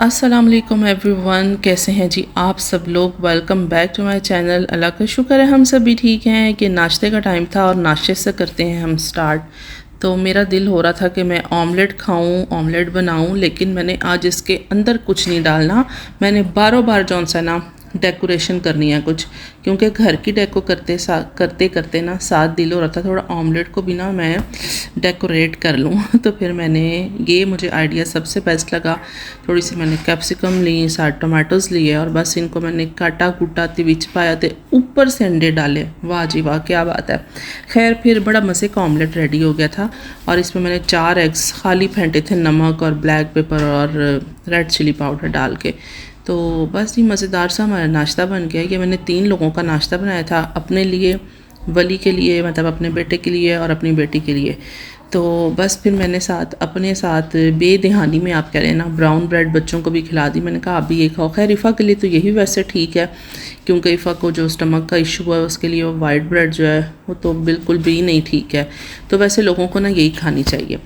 अस्सलाम वालेकुम एवरीवन, कैसे हैं जी आप सब लोग। Welcome back to my channel. Allah का शुक्र है हम सब भी ठीक हैं कि नाश्ते का टाइम था और नाश्ते से करते हैं हम स्टार्ट। तो मेरा दिल हो रहा था कि मैं ऑमलेट खाऊं, ऑमलेट बनाऊं, लेकिन मैंने आज इसके अंदर कुछ नहीं डालना। मैंने बारों बार जौन सा ना डेकोरेशन करनी है कुछ, क्योंकि घर की डेको करते करते ना साथ दिल हो रहा था थोड़ा ऑमलेट को भी ना मैं डेकोरेट कर लूँ। तो फिर मैंने ये मुझे आइडिया सबसे बेस्ट लगा। थोड़ी सी मैंने कैप्सिकम ली, 7 टमाटोज़ लिए और बस इनको मैंने काटा कूटा विच पाया थे, ऊपर से अंडे डाले। वाह जी वाह, क्या बात है। खैर फिर बड़ा मज़े का ऑमलेट रेडी हो गया था और इसमें मैंने 4 एग्स खाली फेंटे थे नमक और ब्लैक पेपर और रेड चिली पाउडर डाल के। तो बस ये मज़ेदार सा हमारा नाश्ता बन गया। ये मैंने 3 लोगों का नाश्ता बनाया था, अपने लिए, वली के लिए मतलब अपने बेटे के लिए और अपनी बेटी के लिए। तो बस फिर मैंने अपने साथ बेदहानी में आप कह रहे हैं ना ब्राउन ब्रेड बच्चों को भी खिला दी। मैंने कहा आप भी ये खाओ। खैर इफ़ा के लिए तो यही वैसे ठीक है, क्योंकि इफ़ा को जो स्टमक का इशू है उसके लिए वो वाइट ब्रेड जो है वो तो बिल्कुल भी नहीं ठीक है। तो वैसे लोगों को ना यही खानी चाहिए।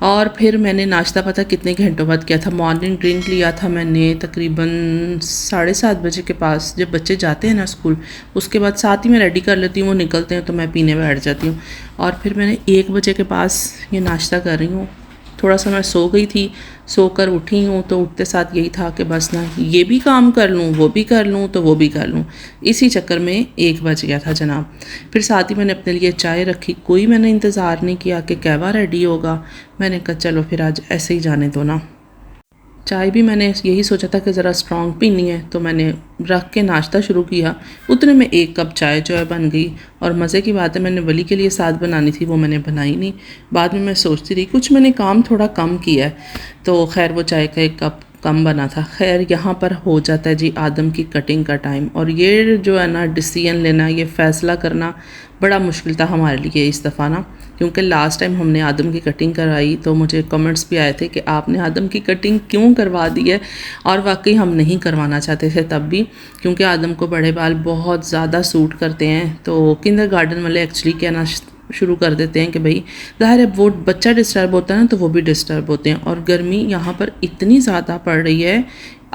और फिर मैंने नाश्ता पता कितने घंटों बाद किया था। मॉर्निंग ड्रिंक लिया था मैंने तकरीबन 7:30 बजे के पास, जब बच्चे जाते हैं ना स्कूल, उसके बाद साथ ही मैं रेडी कर लेती हूँ, वो निकलते हैं तो मैं पीने बैठ जाती हूँ। और फिर मैंने 1 बजे के पास ये नाश्ता कर रही हूँ। थोड़ा सा मैं सो गई थी, सोकर उठी हूँ तो उठते साथ यही था कि बस ना ये भी काम कर लूँ, वो भी कर लूँ, तो वो भी कर लूँ। इसी चक्कर में 1 बज गया था जनाब। फिर साथ ही मैंने अपने लिए चाय रखी, कोई मैंने इंतज़ार नहीं किया कि कहवा रेडी होगा। मैंने कहा चलो फिर आज ऐसे ही जाने दो ना। चाय भी मैंने यही सोचा था कि ज़रा स्ट्रॉन्ग पीनी है, तो मैंने रख के नाश्ता शुरू किया। उतने में 1 कप चाय जो है बन गई। और मज़े की बात है, मैंने वली के लिए साथ बनानी थी, वो मैंने बनाई नहीं। बाद में मैं सोचती रही, कुछ मैंने काम थोड़ा कम किया है, तो खैर वो चाय का 1 कप कम बना था। खैर यहाँ पर हो जाता है जी आदम की कटिंग का टाइम। और ये जो है ना डिसीजन लेना, ये फ़ैसला करना बड़ा मुश्किल था हमारे लिए इस दफ़ा ना, क्योंकि लास्ट टाइम हमने आदम की कटिंग कराई तो मुझे कमेंट्स भी आए थे कि आपने आदम की कटिंग क्यों करवा दी है। और वाकई हम नहीं करवाना चाहते थे तब भी, क्योंकि आदम को बड़े बाल बहुत ज़्यादा सूट करते हैं। तो किंडरगार्टन वाले एक्चुअली कहना शुरू कर देते हैं कि भाई ज़ाहिर है वो बच्चा डिस्टर्ब होता है ना, तो वो भी डिस्टर्ब होते हैं। और गर्मी यहाँ पर इतनी ज़्यादा पड़ रही है,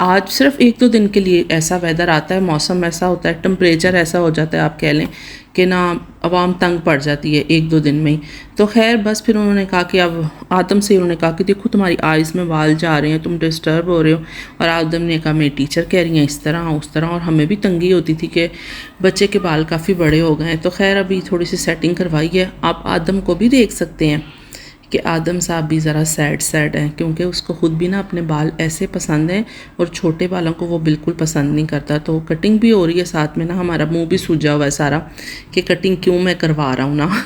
आज सिर्फ 1-2 दिन के लिए ऐसा वेदर आता है, मौसम ऐसा होता है, टेम्परेचर ऐसा हो जाता है, आप कह लें कि ना आवाम तंग पड़ जाती है 1-2 दिन में ही। तो खैर बस फिर उन्होंने कहा कि अब आदम से उन्होंने कहा कि देखो तुम्हारी आइज़ में बाल जा रहे हैं, तुम डिस्टर्ब हो रहे हो। और आदम ने कहा मेरी टीचर कह रही हैं इस तरह उस तरह, और हमें भी तंगी होती थी कि बच्चे के बाल काफ़ी बड़े हो गए हैं। तो खैर अभी थोड़ी सी सेटिंग करवाई है। आप आदम को भी देख सकते हैं कि आदम साहब भी ज़रा सैड हैं, क्योंकि उसको ख़ुद भी ना अपने बाल ऐसे पसंद हैं और छोटे बालों को वो बिल्कुल पसंद नहीं करता। तो कटिंग भी हो रही है, साथ में ना हमारा मुंह भी सूजा हुआ है सारा कि कटिंग क्यों मैं करवा रहा हूँ ना।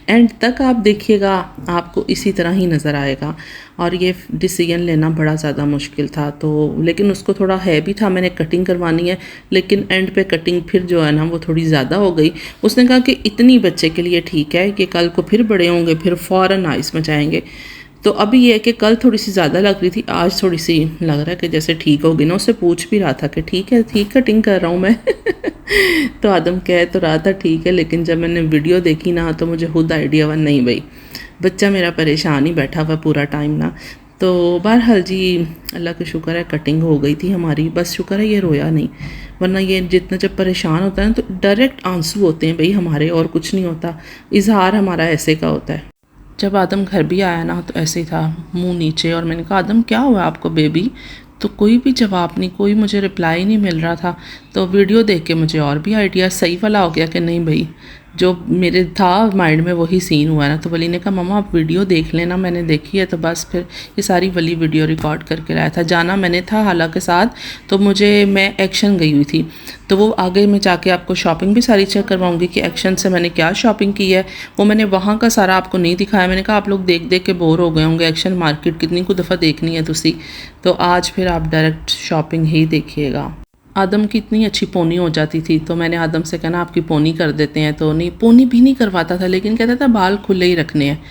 एंड तक आप देखिएगा, आपको इसी तरह ही नज़र आएगा। और ये डिसीजन लेना बड़ा ज़्यादा मुश्किल था। तो लेकिन उसको थोड़ा है भी था, मैंने कटिंग करवानी है, लेकिन एंड पे कटिंग फिर जो है ना वो थोड़ी ज़्यादा हो गई। उसने कहा कि इतनी बच्चे के लिए ठीक है कि कल को फिर बड़े होंगे फिर फ़ौरन आइस में जाएंगे। तो अभी ये है कि कल थोड़ी सी ज़्यादा लग रही थी, आज थोड़ी सी लग रहा है कि जैसे ठीक होगी ना। उससे पूछ भी रहा था कि ठीक है, ठीक कटिंग कर रहा हूँ मैं। तो आदम कह तो रहा था ठीक है, लेकिन जब मैंने वीडियो देखी ना तो मुझे खुद आइडिया हुआ नहीं भाई, बच्चा मेरा परेशान ही बैठा हुआ पूरा टाइम ना। तो बहरहाल जी अल्लाह का शुक्र है कटिंग हो गई थी हमारी। बस शुक्र है ये रोया नहीं, वरना ये जितना जब परेशान होता है ना तो डायरेक्ट आंसू होते हैं भाई हमारे, और कुछ नहीं होता। इजहार हमारा ऐसे का होता है। जब आदम घर भी आया ना तो ऐसे ही था, मुंह नीचे। और मैंने कहा आदम क्या हुआ आपको बेबी, तो कोई भी जवाब नहीं, कोई मुझे रिप्लाई नहीं मिल रहा था। तो वीडियो देख के मुझे और भी आइडिया सही वाला हो गया कि नहीं भाई जो मेरे था माइंड में वही सीन हुआ ना। तो वली ने कहा मम्मा आप वीडियो देख लेना, मैंने देखी है। तो बस फिर ये सारी वली वीडियो रिकॉर्ड करके लाया था। जाना मैंने था हालांकि साथ, तो मैं एक्शन गई हुई थी। तो वो आगे मैं जाके आपको शॉपिंग भी सारी चेक करवाऊंगी कि एक्शन से मैंने क्या शॉपिंग की है। वो मैंने वहाँ का सारा आपको नहीं दिखाया। मैंने कहा आप लोग देख देख के बोर हो गए होंगे, एक्शन मार्केट कितनी को दफ़ा देखनी है तुसी। तो आज फिर आप डायरेक्ट शॉपिंग ही देखिएगा। आदम की इतनी अच्छी पोनी हो जाती थी, तो मैंने आदम से कहना आपकी पोनी कर देते हैं, तो नहीं पोनी भी नहीं करवाता था, लेकिन कहता था बाल खुले ही रखने हैं।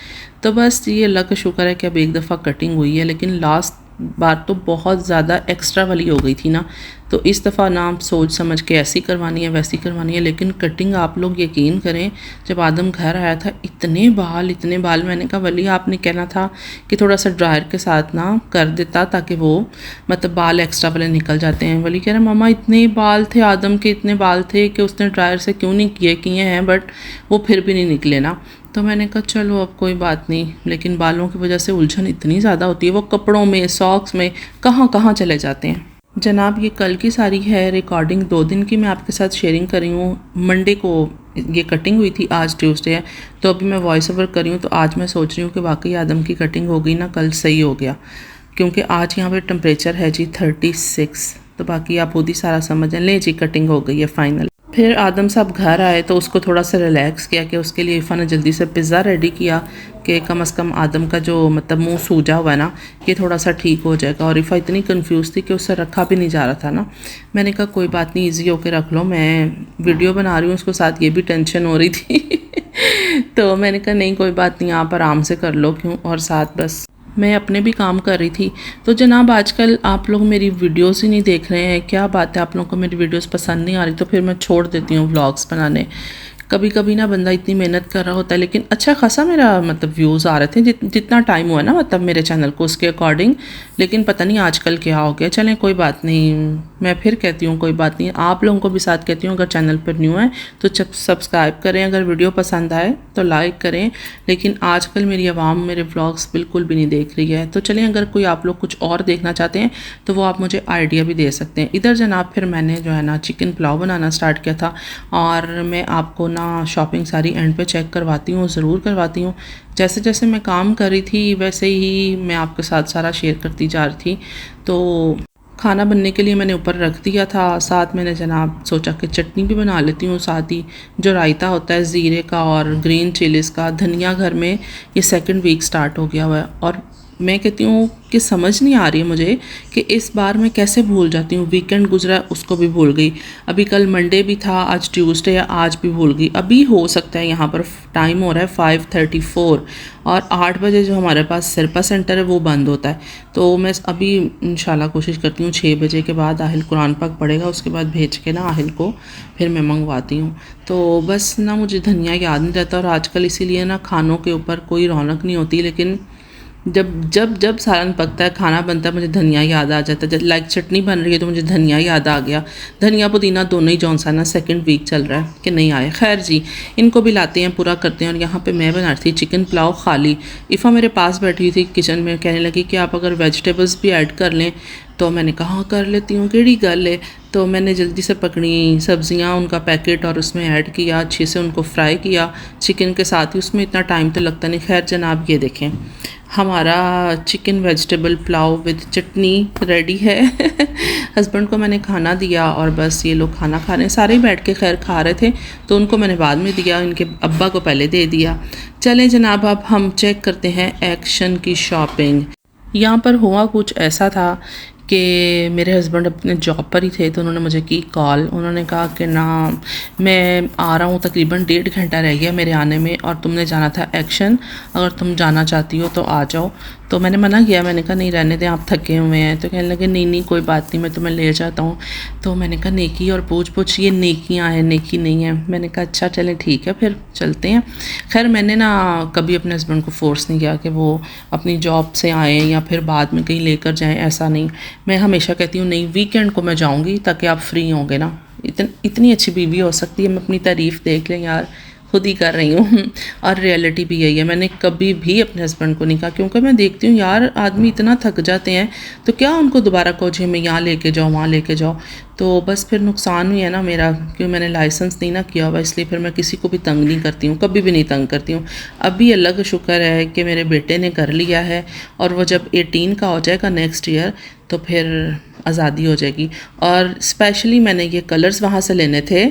तो बस ये अल्लाह का शुक्र है कि अब 1 दफ़ा कटिंग हुई है, लेकिन लास्ट बार तो बहुत ज़्यादा एक्स्ट्रा वाली हो गई थी ना, तो इस दफ़ा ना सोच समझ के ऐसी करवानी है वैसी करवानी है। लेकिन कटिंग आप लोग यकीन करें, जब आदम घर आया था इतने बाल, मैंने कहा वली आपने कहना था कि थोड़ा सा ड्रायर के साथ ना कर देता ताकि वो मतलब बाल एक्स्ट्रा वाले निकल जाते हैं। वली कह रहा मामा इतने बाल थे, आदम के इतने बाल थे कि उसने ड्रायर से क्यों नहीं किए हैं, बट वो फिर भी नहीं निकले ना। तो मैंने कहा चलो अब कोई बात नहीं, लेकिन बालों की वजह से उलझन इतनी ज़्यादा होती है, वो कपड़ों में सॉक्स में कहाँ कहाँ चले जाते हैं। जनाब ये कल की सारी है रिकॉर्डिंग, 2 दिन की मैं आपके साथ शेयरिंग कर रही हूँ। मंडे को ये कटिंग हुई थी, आज ट्यूसडे है, तो अभी मैं वॉइस ओवर कर रही हूँ। तो आज मैं सोच रही हूँ कि वाकई आदम की कटिंग हो गई ना, कल सही हो गया, क्योंकि आज यहाँ पे टेम्परेचर है जी 36। तो बाकी आप खुद ही सारा समझ लें जी, कटिंग हो गई है फाइनल। फिर आदम साहब घर आए तो उसको थोड़ा सा रिलैक्स किया कि उसके लिए इफ़ा ने जल्दी से पिज़्ज़ा रेडी किया कि कम से कम आदम का जो मतलब मुंह सूजा हुआ है ना, ये थोड़ा सा ठीक हो जाएगा। और इफ़ा इतनी कंफ्यूज थी कि उससे रखा भी नहीं जा रहा था ना। मैंने कहा कोई बात नहीं, इजी होके रख लो, मैं वीडियो बना रही हूँ, उसको साथ ये भी टेंशन हो रही थी तो मैंने कहा नहीं कोई बात नहीं, आप आराम से कर लो, क्यों, और साथ बस मैं अपने भी काम कर रही थी। तो जनाब आजकल आप लोग मेरी वीडियोस ही नहीं देख रहे हैं, क्या बात है, आप लोगों को मेरी वीडियोस पसंद नहीं आ रही, तो फिर मैं छोड़ देती हूँ व्लॉग्स बनाने। कभी कभी ना बंदा इतनी मेहनत कर रहा होता है, लेकिन अच्छा खासा मेरा मतलब व्यूज़ आ रहे थे, जितना टाइम हुआ ना मतलब मेरे चैनल को उसके अकॉर्डिंग। लेकिन पता नहीं आजकल क्या हो गया। चलें कोई बात नहीं, मैं फिर कहती हूँ कोई बात नहीं, आप लोगों को भी साथ कहती हूँ, अगर चैनल पर न्यू है तो सब्सक्राइब करें, अगर वीडियो पसंद आए तो लाइक करें। लेकिन आजकल मेरी आवाम मेरे व्लॉग्स बिल्कुल भी नहीं देख रही है। तो चलें, अगर कोई आप लोग कुछ और देखना चाहते हैं तो वो आप मुझे आइडिया भी दे सकते हैं। इधर जनाब फिर मैंने जो है ना चिकन पुलाव बनाना स्टार्ट किया था, और मैं आपको ना शॉपिंग सारी एंड पे चेक करवाती हूँ, ज़रूर करवाती हूँ। जैसे जैसे मैं काम कर रही थी वैसे ही मैं आपके साथ सारा शेयर करती जा रही थी। तो खाना बनने के लिए मैंने ऊपर रख दिया था, साथ मैंने जनाब सोचा कि चटनी भी बना लेती हूँ, साथ ही जो रायता होता है ज़ीरे का और ग्रीन चिलीज़ का। धनिया घर में ये 2nd वीक स्टार्ट हो गया हुआ है, और मैं कहती हूँ कि समझ नहीं आ रही है मुझे कि इस बार मैं कैसे भूल जाती हूँ। वीकेंड गुजरा उसको भी भूल गई, अभी कल मंडे भी था, आज ट्यूसडे है, आज भी भूल गई। अभी हो सकता है यहाँ पर टाइम हो रहा है 5:34, और 8 बजे जो हमारे पास सिरपा सेंटर है वो बंद होता है। तो मैं अभी इंशाल्लाह कोशिश करती हूँ 6 बजे के बाद आहिल कुरान पाक पढ़ेगा, उसके बाद भेज के ना आहिल को फिर मैं मंगवाती हूँ। तो बस ना मुझे धनिया याद नहीं रहता, और आजकल इसीलिए ना खानों के ऊपर कोई रौनक नहीं होती। लेकिन जब सालन पकता है, खाना बनता है, मुझे धनिया याद आ जाता है। जब लाइक चटनी बन रही है तो मुझे धनिया याद आ गया। धनिया पुदीना दोनों ही जौन सा ना 2nd वीक चल रहा है कि नहीं आए। खैर जी, इनको भी लाते हैं, पूरा करते हैं। और यहाँ पे मैं बना रही थी चिकन पुलाव खाली। इफ़ा मेरे पास बैठी हुई थी किचन में, कहने लगी कि आप अगर वेजिटेबल्स भी ऐड कर लें। तो मैंने कहा हाँ कर लेती हूँ, केड़ी गल है। तो मैंने जल्दी से पकड़ी सब्जियां, उनका पैकेट, और उसमें ऐड किया, अच्छे से उनको फ्राई किया चिकन के साथ ही। उसमें इतना टाइम तो लगता नहीं। खैर जनाब ये देखें, हमारा chicken vegetable pulao with chutney ready है हस्बैंड को मैंने खाना दिया, और बस ये लोग खाना खा रहे हैं, सारे बैठ के खैर खा रहे थे, तो उनको मैंने बाद में दिया, इनके अब्बा को पहले दे दिया। चलें जनाब, अब हम चेक करते हैं एक्शन की शॉपिंग। यहाँ पर हुआ कुछ ऐसा था कि मेरे हस्बैंड अपने जॉब पर ही थे, तो उन्होंने मुझे की कॉल। उन्होंने कहा कि ना मैं आ रहा हूँ, तकरीबन 1.5 घंटा रह गया मेरे आने में, और तुमने जाना था एक्शन, अगर तुम जाना चाहती हो तो आ जाओ। तो मैंने मना किया, मैंने कहा नहीं रहने दें, आप थके हुए हैं। तो कहने लगे नहीं कोई बात नहीं, मैं तुम्हें ले जाता हूँ। तो मैंने कहा नेकी और पूछ ये नेकियाँ हैं, नेकी नहीं है। मैंने कहा अच्छा चलें ठीक है, फिर चलते हैं। खैर मैंने ना कभी अपने हस्बैंड को फोर्स नहीं किया कि वो अपनी जॉब से आएँ या फिर बाद में कहीं लेकर जाएँ, ऐसा नहीं। मैं हमेशा कहती हूँ नहीं, वीकेंड को मैं जाऊँगी ताकि आप फ्री होंगे ना। इतनी अच्छी बीवी हो सकती है, मैं अपनी तारीफ़ देख लें यार, खुद ही कर रही हूँ और रियलिटी भी यही है। मैंने कभी भी अपने हस्बैंड को नहीं कहा, क्योंकि मैं देखती हूँ यार आदमी इतना थक जाते हैं, तो क्या उनको दोबारा कोचे में यहाँ लेके जाओ वहाँ लेके जाओ। तो बस फिर नुकसान हुई है ना मेरा, क्योंकि मैंने लाइसेंस नहीं ना किया हुआ, इसलिए फिर मैं किसी को भी तंग नहीं करती हूँ, कभी भी नहीं तंग करती हूँ। अभी अल्लाह का शुक्र है कि मेरे बेटे ने कर लिया है, और वो जब 18 का हो जाएगा नेक्स्ट ईयर तो फिर आज़ादी हो जाएगी। और स्पेशली मैंने ये कलर्स वहाँ से लेने थे,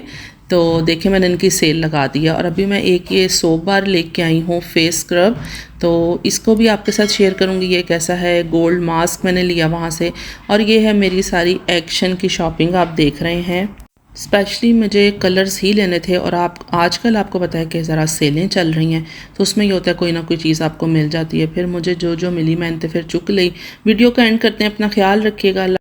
तो देखिए मैंने इनकी सेल लगा दी है। और अभी मैं एक ये सोप बार लेके आई हूँ फेस स्क्रब, तो इसको भी आपके साथ शेयर करूँगी ये कैसा है। गोल्ड मास्क मैंने लिया वहाँ से, और ये है मेरी सारी एक्शन की शॉपिंग आप देख रहे हैं। स्पेशली मुझे कलर्स ही लेने थे और आप आजकल आपको पता है कि ज़रा सेलें चल रही हैं, तो उसमें ये होता है कोई ना कोई चीज़ आपको मिल जाती है। फिर मुझे जो जो मिली मैंने तो फिर चुक ली। वीडियो का एंड करते हैं, अपना ख्याल रखिएगा।